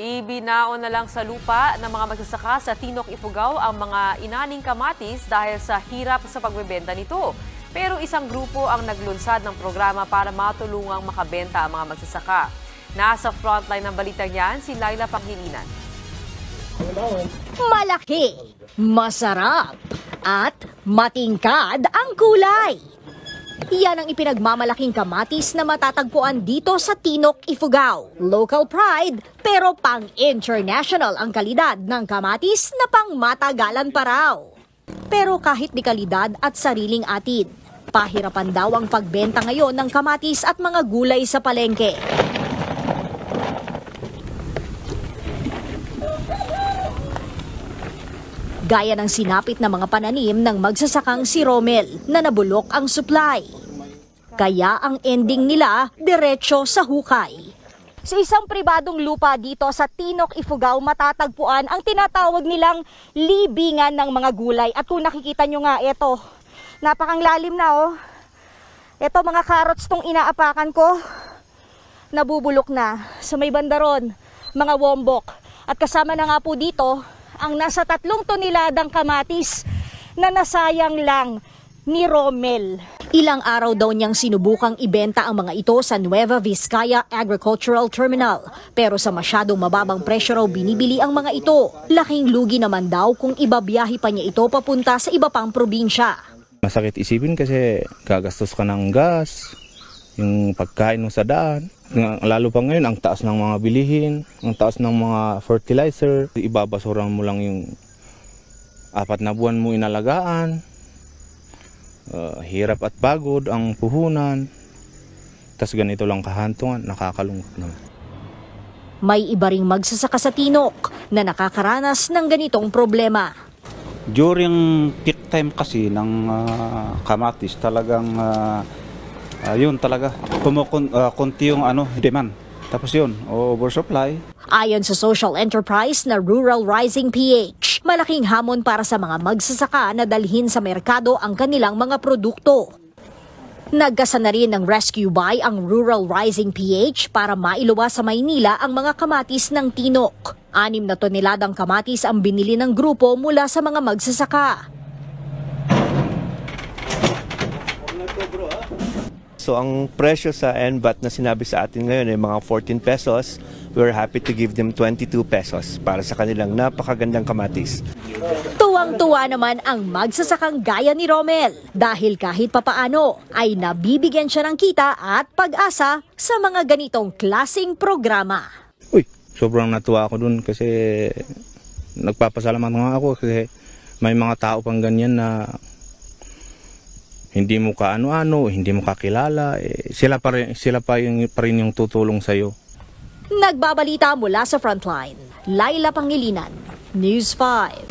Ibinaon na lang sa lupa ng mga magsasaka sa Tinok, Ifugao ang mga inaning kamatis dahil sa hirap sa pagbebenta nito. Pero isang grupo ang naglunsad ng programa para matulungang makabenta ang mga magsasaka. Nasa frontline ng balitang yan si Laila Pangilinan. Malaki, masarap, at matingkad ang kulay. Yan ang ipinagmamalaking kamatis na matatagpuan dito sa Tinok, Ifugao. Local pride, pero pang-international ang kalidad ng kamatis na pang-matagalan pa raw. Pero kahit di kalidad at sariling atin, pahirapan daw ang pagbenta ngayon ng kamatis at mga gulay sa palengke. Gaya ng sinapit na mga pananim ng magsasakang si Romel na nabulok ang supply. Kaya ang ending nila, diretso sa hukay. Sa isang pribadong lupa dito sa Tinok, Ifugao, matatagpuan ang tinatawag nilang libingan ng mga gulay. At kung nakikita nyo nga, ito, napakanglalim na oh. Ito mga carrots tong inaapakan ko, nabubulok na. Sa may bandaron, mga wombok. At kasama na nga po dito, ang nasa 3 toneladang kamatis na nasayang lang ni Romel. Ilang araw daw niyang sinubukang ibenta ang mga ito sa Nueva Vizcaya Agricultural Terminal. Pero sa masyadong mababang presyo raw binibili ang mga ito. Laking lugi naman daw kung ibabiyahe pa niya ito papunta sa iba pang probinsya. Masakit isipin kasi gagastos ka ng gas, yung pagkain mo sa daan. Lalo pa ngayon, ang taas ng mga bilihin, ang taas ng mga fertilizer. Ibabasuran mo lang yung 4 na buwan mo inalagaan. Hirap at pagod ang puhunan. Tas ganito lang kahantungan, nakakalungkot naman. May iba ring magsasaka sa Tinok na nakakaranas ng ganitong problema. During peak time kasi ng kamatis, talagang yun talaga, konti yung demand. Tapos yun, oversupply. Ayon sa social enterprise na Rural Rising PH, malaking hamon para sa mga magsasaka na dalhin sa merkado ang kanilang mga produkto. Nagkasa na rin ng rescue buy ang Rural Rising PH para mailuwas sa Maynila ang mga kamatis ng Tinok. 6 na toneladang kamatis ang binili ng grupo mula sa mga magsasaka. So ang presyo sa NBAT na sinabi sa atin ngayon ay mga 14 pesos. We're happy to give them 22 pesos para sa kanilang napakagandang kamatis. Tuwang-tuwa naman ang magsasakang gaya ni Romel dahil kahit papaano ay nabibigyan siya ng kita at pag-asa sa mga ganitong klasing programa. Uy, sobrang natuwa ako dun kasi nagpapasalamat nga ako kasi may mga tao pang ganyan na hindi mo kaano-ano, hindi mo kakilala, sila pa rin yung tutulong sa'yo. Nagbabalita mula sa Frontline, Laila Pangilinan, News 5.